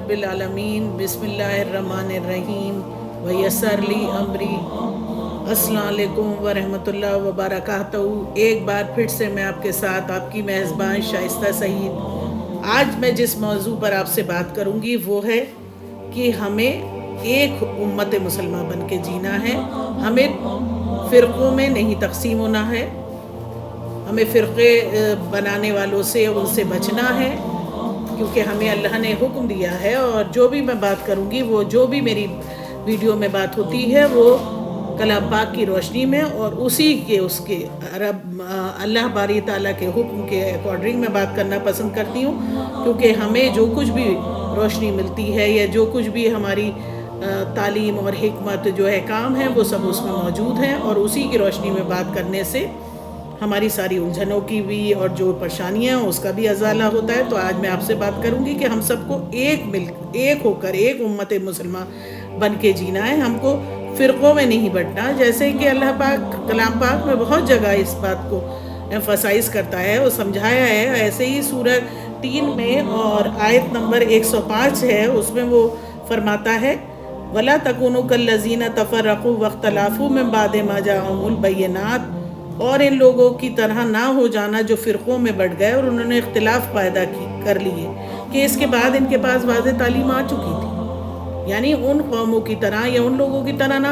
رب العالمین بسم اللہ الرحمن الرحیم ویسر لی امری۔ السلام علیکم ورحمۃ اللہ وبرکاتہ۔ ایک بار پھر سے میں آپ کے ساتھ آپ کی میزبان شائستہ سعید۔ آج میں جس موضوع پر آپ سے بات کروں گی وہ ہے کہ ہمیں ایک امت مسلمہ بن کے جینا ہے، ہمیں فرقوں میں نہیں تقسیم ہونا ہے، ہمیں فرقے بنانے والوں سے ان سے بچنا ہے، کیونکہ ہمیں اللہ نے حکم دیا ہے۔ اور جو بھی میں بات کروں گی، وہ جو بھی میری ویڈیو میں بات ہوتی ہے وہ کلام پاک کی روشنی میں اور اسی کے اللہ باری تعالیٰ کے حکم کے اکارڈنگ میں بات کرنا پسند کرتی ہوں، کیونکہ ہمیں جو کچھ بھی روشنی ملتی ہے یا جو کچھ بھی ہماری تعلیم اور حکمت جو ہے کام ہے وہ سب اس میں موجود ہیں، اور اسی کی روشنی میں بات کرنے سے ہماری ساری الجھنوں کی بھی اور جو پریشانیاں ہیں اس کا بھی ازالہ ہوتا ہے۔ تو آج میں آپ سے بات کروں گی کہ ہم سب کو ایک ہو کر ایک امت مسلمہ بن کے جینا ہے، ہم کو فرقوں میں نہیں بٹنا، جیسے کہ اللہ پاک کلام پاک میں بہت جگہ اس بات کو ایمفسائز کرتا ہے اور سمجھایا ہے۔ ایسے ہی سورہ 3 میں اور آیت نمبر 105 ہے، اس میں وہ فرماتا ہے وَلَا تَكُونُوا كَالَّذِينَ تَفَرَّقُوا وَاخْتَلَفُوا مِن بَعْدِ مَا جَاءَهُمُ الْبَيِّنَاتُ، اور ان لوگوں کی طرح نہ ہو جانا جو فرقوں میں بٹ گئے اور انہوں نے اختلاف پیدا کر لیے کہ اس کے بعد ان کے پاس واضح تعلیم آ چکی تھی۔ یعنی ان قوموں کی طرح یا ان لوگوں کی طرح نہ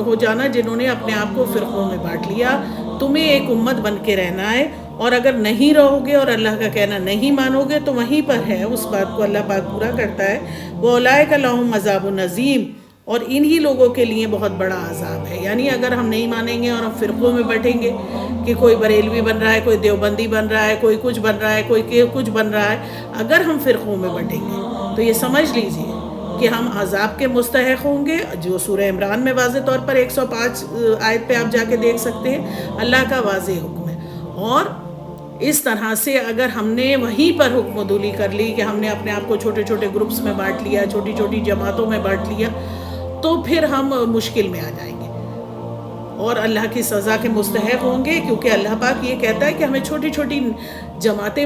ہو جانا جنہوں نے اپنے آپ کو فرقوں میں بانٹ لیا۔ تمہیں ایک امت بن کے رہنا ہے، اور اگر نہیں رہو گے اور اللہ کا کہنا نہیں مانو گے تو وہیں پر ہے، اس بات کو اللہ پاک پورا کرتا ہے وَأُولَٰئِكَ لَهُمْ عَذَابٌ عَظِيمٌ، اور انہی لوگوں کے لیے بہت بڑا عذاب ہے۔ یعنی اگر ہم نہیں مانیں گے اور ہم فرقوں میں بٹیں گے کہ کوئی بریلوی بن رہا ہے، کوئی دیوبندی بن رہا ہے، کوئی کچھ بن رہا ہے، کوئی کچھ بن رہا ہے، اگر ہم فرقوں میں بٹیں گے تو یہ سمجھ لیجئے کہ ہم عذاب کے مستحق ہوں گے، جو سورہ عمران میں واضح طور پر 105 آیت پہ آپ جا کے دیکھ سکتے ہیں، اللہ کا واضح حکم ہے۔ اور اس طرح سے اگر ہم نے وہیں پر حکم عدولی کر لی کہ ہم نے اپنے آپ کو چھوٹے چھوٹے گروپس میں بانٹ لیا، چھوٹی چھوٹی جماعتوں میں بانٹ لیا، تو پھر ہم مشکل میں آ جائیں گے اور اللہ کی سزا کے مستحق ہوں گے، کیونکہ اللہ پاک یہ کہتا ہے کہ ہمیں چھوٹی چھوٹی جماعتیں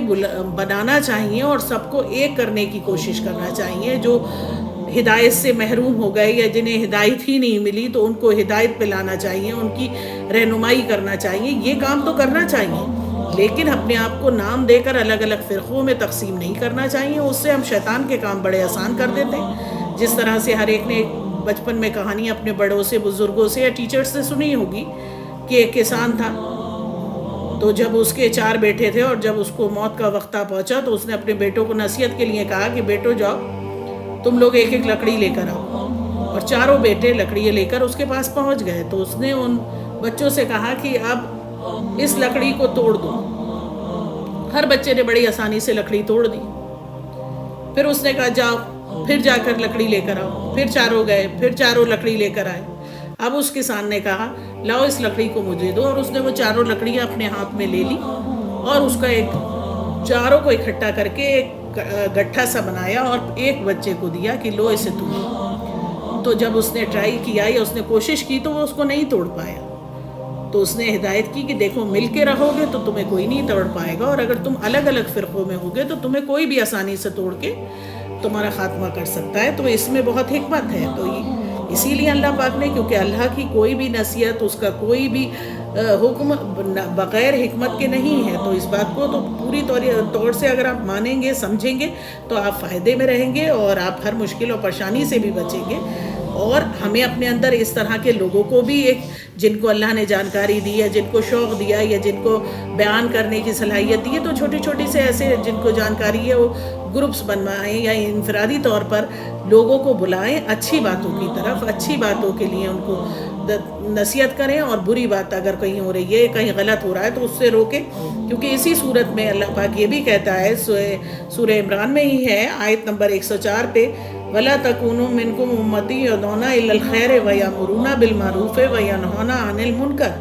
بنانا چاہیے اور سب کو ایک کرنے کی کوشش کرنا چاہیے۔ جو ہدایت سے محروم ہو گئے یا جنہیں ہدایت ہی نہیں ملی تو ان کو ہدایت پہ لانا چاہیے، ان کی رہنمائی کرنا چاہیے، یہ کام تو کرنا چاہیے، لیکن اپنے آپ کو نام دے کر الگ الگ فرقوں میں تقسیم نہیں کرنا چاہیے۔ اس سے ہم شیطان کے کام بڑے آسان کر دیتے ہیں۔ جس طرح سے ہر ایک نے بچپن میں کہانی اپنے بڑوں سے، بزرگوں سے یا ٹیچر سے سنی ہوگی کہ ایک کسان تھا، تو جب اس کے 4 بیٹے تھے اور جب اس کو موت کا وقت پہنچا تو اس نے اپنے بیٹوں کو نصیحت کے لیے کہا کہ بیٹو جاؤ تم لوگ ایک ایک لکڑی لے کر آؤ، اور چاروں بیٹے لکڑی لے کر اس کے پاس پہنچ گئے۔ تو اس نے ان بچوں سے کہا کہ اب اس لکڑی کو توڑ دو۔ ہر بچے نے بڑی آسانی سے لکڑی توڑ دی۔ پھر اس نے کہا جاؤ پھر جا کر لکڑی لے کر آؤ، پھر چاروں گئے، پھر چاروں لکڑی لے کر آئے۔ اب اس کسان نے کہا لاؤ اس لکڑی کو مجھے دو، اور اس نے وہ چاروں لکڑیاں اپنے ہاتھ میں لے لی اور اس کا چاروں کو اکٹھا کر کے ایک گٹھا سا بنایا اور ایک بچے کو دیا کہ لو اسے توڑو۔ تو جب اس نے ٹرائی کیا یا اس نے کوشش کی تو وہ اس کو نہیں توڑ پایا۔ تو اس نے ہدایت کی کہ دیکھو مل کے رہو گے تو تمہیں کوئی نہیں توڑ پائے گا، اور اگر تم الگ الگ فرقوں میں ہوگے تو تمہیں کوئی بھی آسانی سے توڑ کے تمہارا خاتمہ کر سکتا ہے۔ تو اس میں بہت حکمت ہے۔ تو اسی لیے اللہ پاک نے، کیونکہ اللہ کی کوئی بھی نصیحت، اس کا کوئی بھی حکم بغیر حکمت کے نہیں ہے، تو اس بات کو تو پوری طور سے اگر آپ مانیں گے، سمجھیں گے تو آپ فائدے میں رہیں گے اور آپ ہر مشکل اور پریشانی سے بھی بچیں گے۔ اور ہمیں اپنے اندر اس طرح کے لوگوں کو بھی جن کو اللہ نے جانکاری دی ہے، جن کو شوق دیا یا جن کو بیان کرنے کی صلاحیت دی ہے، تو چھوٹی چھوٹی سے ایسے جن کو جانکاری ہے وہ گروپس بنوائیں یا انفرادی طور پر لوگوں کو بلائیں، اچھی باتوں کی طرف، اچھی باتوں کے لیے ان کو نصیحت کریں، اور بری بات اگر کہیں ہو رہی ہے، کہیں غلط ہو رہا ہے تو اس سے روکیں۔ کیونکہ اسی صورت میں اللہ پاک یہ بھی کہتا ہے، سورہ عمران میں ہی ہے آیت نمبر 104 پہ وَلَا تَكُونُوا مِنْكُمْ أُمَّةٌ يَدْعُونَ إِلَى الْخَيْرِ وَيَأْمُرُونَ بِالْمَعْرُوفِ وَيَنْهَوْنَ عَنِ الْمُنْكَرِ،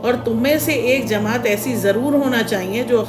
اور تم میں سے ایک جماعت ایسی ضرور ہونا چاہیے جو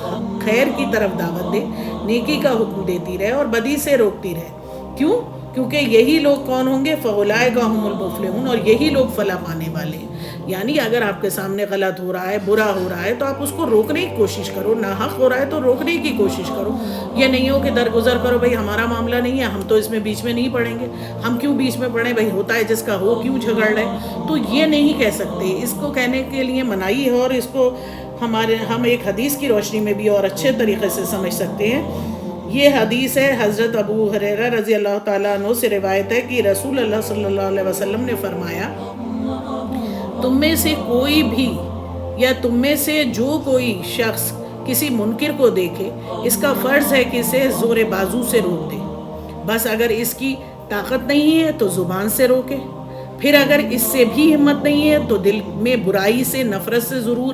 خیر کی طرف دعوت دے، نیکی کا حکم دیتی رہے اور بدی سے روکتی رہے۔ کیوں؟ کیونکہ یہی لوگ کون ہوں گے؟ فَأُولَٰئِكَ هُمُ الْمُفْلِحُونَ، اور یہی لوگ فلاح پانے والے ہیں۔ یعنی اگر آپ کے سامنے غلط ہو رہا ہے، برا ہو رہا ہے، تو آپ اس کو روکنے کی کوشش کرو، ناحق ہو رہا ہے تو روکنے کی کوشش کرو. یہ نہیں ہو کہ درگزر کرو بھائی ہمارا معاملہ نہیں ہے، ہم تو اس میں بیچ میں نہیں پڑیں گے، ہم کیوں بیچ میں پڑیں بھائی، ہوتا ہے جس کا ہو، کیوں جھگڑ رہے. تو یہ نہیں کہہ سکتے، اس کو کہنے کے لیے منائی ہے، اور اس کو ہم ایک حدیث کی روشنی میں بھی اور اچھے طریقے سے سمجھ سکتے ہیں. یہ حدیث ہے حضرت ابو ہریرہ رضی اللہ تعالیٰ عنہ سے روایت ہے کہ رسول اللہ صلی اللہ علیہ وسلم نے فرمایا، تم میں سے کوئی بھی یا تم میں سے جو کوئی شخص کسی منکر کو دیکھے، اس کا فرض ہے کہ اسے زور بازو سے روک دے. بس اگر اس کی طاقت نہیں ہے تو زبان سے روکے، پھر اگر اس سے بھی ہمت نہیں ہے تو دل میں برائی سے، نفرت سے ضرور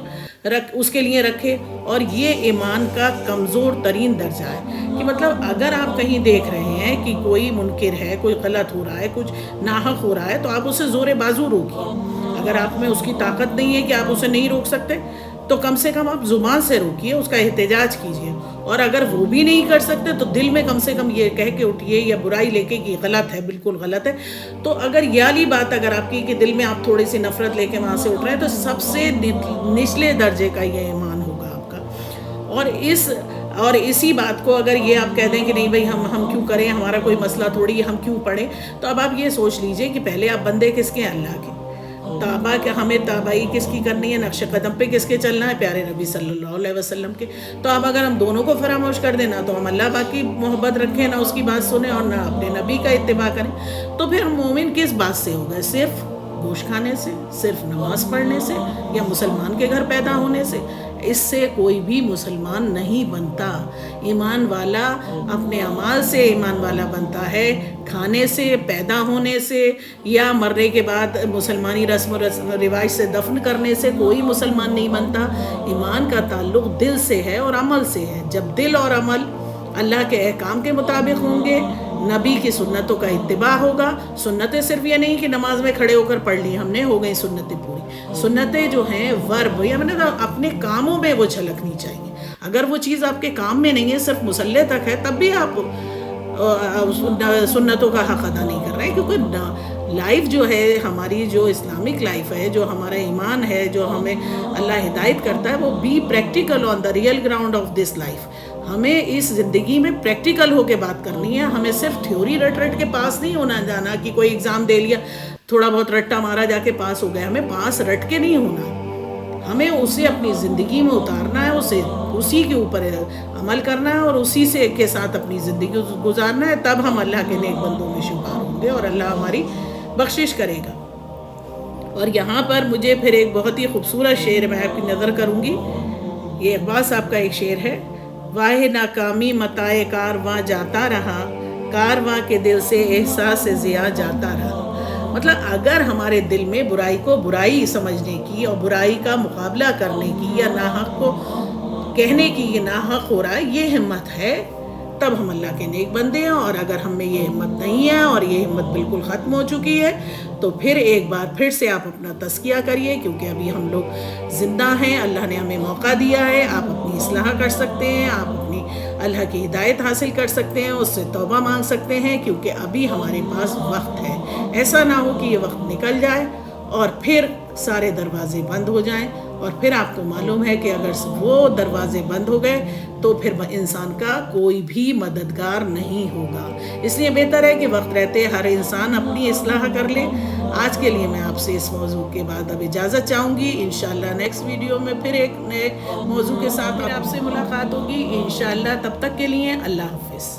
اس کے لیے رکھے. اور یہ ایمان کا کمزور ترین درجہ ہے کہ مطلب اگر آپ کہیں دیکھ رہے ہیں کہ کوئی منکر ہے، کوئی غلط ہو رہا ہے، کچھ ناحق ہو رہا ہے، تو آپ اسے زور بازو روکیے. اگر آپ میں اس کی طاقت نہیں ہے کہ آپ اسے نہیں روک سکتے تو کم سے کم آپ زبان سے روکیے، اس کا احتجاج کیجیے. اور اگر وہ بھی نہیں کر سکتے تو دل میں کم سے کم یہ کہہ کے اٹھیے یا برائی لے کے کہ غلط ہے، بالکل غلط ہے. تو اگر یہ والی بات اگر آپ کی کہ دل میں آپ تھوڑی سی نفرت لے کے وہاں سے اٹھ رہے ہیں، تو سب سے نچلے درجے کا یہ ایمان ہوگا آپ کا. اور اسی بات کو اگر یہ آپ کہہ دیں کہ نہیں بھائی ہم کیوں کریں، ہمارا کوئی مسئلہ تھوڑی ہے، ہم کیوں پڑھیں، تو اب آپ یہ سوچ لیجئے کہ پہلے آپ بندے کس کے ہیں؟ اللہ کے. تابع کہ ہمیں تابعی کس کی کرنی ہے، نقش قدم پہ کس کے چلنا ہے؟ پیارے نبی صلی اللہ علیہ وسلم کے. تو اب اگر ہم دونوں کو فراموش کر دیں، نہ تو ہم اللہ پاک کی محبت رکھیں، نہ اس کی بات سنیں، اور نہ اپنے نبی کا اتباع کریں، تو پھر مومن کس بات سے ہوگا؟ صرف گوشت کھانے سے، صرف نماز پڑھنے سے، یا مسلمان کے گھر پیدا ہونے سے؟ اس سے کوئی بھی مسلمان نہیں بنتا. ایمان والا اپنے اعمال سے ایمان والا بنتا ہے، کھانے سے، پیدا ہونے سے، یا مرنے کے بعد مسلمانی رسم و رواج سے دفن کرنے سے کوئی مسلمان نہیں بنتا. ایمان کا تعلق دل سے ہے اور عمل سے ہے. جب دل اور عمل اللہ کے احکام کے مطابق ہوں گے، نبی کی سنتوں کا اتباع ہوگا. سنتیں صرف یہ نہیں کہ نماز میں کھڑے ہو کر پڑھ لی ہم نے، ہو گئی سنتیں پوری. سنتیں جو ہیں ورب، یا میں نے اپنے کاموں میں وہ جھلکنی چاہیے. اگر وہ چیز آپ کے کام میں نہیں ہے، صرف مصلے تک ہے، تب بھی آپ سنتوں کا حق ادا نہیں کر رہے ہیں. کیونکہ لائف جو ہے ہماری، جو اسلامک لائف ہے، جو ہمارا ایمان ہے، جو ہمیں اللہ ہدایت کرتا ہے، وہ be practical on the real ground of this life. ہمیں اس زندگی میں پریکٹیکل ہو کے بات کرنی ہے. ہمیں صرف تھیوری رٹ کے پاس نہیں ہونا جانا کہ کوئی ایگزام دے لیا، تھوڑا بہت رٹا مارا، جا کے پاس ہو گیا. ہمیں پاس رٹ کے نہیں ہونا، ہمیں اسے اپنی زندگی میں اتارنا ہے، اسی کے اوپر عمل کرنا ہے، اور اسی سے کے ساتھ اپنی زندگی گزارنا ہے. تب ہم اللہ کے نیک بندوں میں شمار ہوں گے اور اللہ ہماری بخشش کرے گا. اور یہاں پر مجھے پھر ایک بہت ہی خوبصورت شعر میں آپ کی نظر کروں گی. یہ اقبال صاحب کا ایک شعر ہے، واہ ناکامی متائے کارواں جاتا رہا، کارواں کے دل سے احساس ضیاء جاتا رہا. مطلب اگر ہمارے دل میں برائی کو برائی سمجھنے کی اور برائی کا مقابلہ کرنے کی، یا ناحق کو کہنے کی یہ ناحق ہو رہا ہے، یہ ہمت ہے، تب ہم اللہ کے نیک بندے ہیں. اور اگر ہم میں یہ ہمت نہیں ہے اور یہ ہمت بالکل ختم ہو چکی ہے، تو پھر ایک بار پھر سے آپ اپنا تزکیہ کریے، کیونکہ ابھی ہم لوگ زندہ ہیں، اللہ نے ہمیں موقع دیا ہے. آپ اپنی اصلاح کر سکتے ہیں، آپ اپنی اللہ کی ہدایت حاصل کر سکتے ہیں، اس سے توبہ مانگ سکتے ہیں، کیونکہ ابھی ہمارے پاس وقت ہے. ایسا نہ ہو کہ یہ وقت نکل جائے اور پھر سارے دروازے بند ہو جائیں، اور پھر آپ کو معلوم ہے کہ اگر وہ دروازے بند ہو گئے تو پھر انسان کا کوئی بھی مددگار نہیں ہوگا. اس لیے بہتر ہے کہ وقت رہتے ہر انسان اپنی اصلاح کر لے. آج کے لیے میں آپ سے اس موضوع کے بعد اب اجازت چاہوں گی. انشاءاللہ نیکسٹ ویڈیو میں پھر ایک نئے موضوع کے ساتھ آپ سے ملاقات ہوگی انشاءاللہ. تب تک کے لیے اللہ حافظ.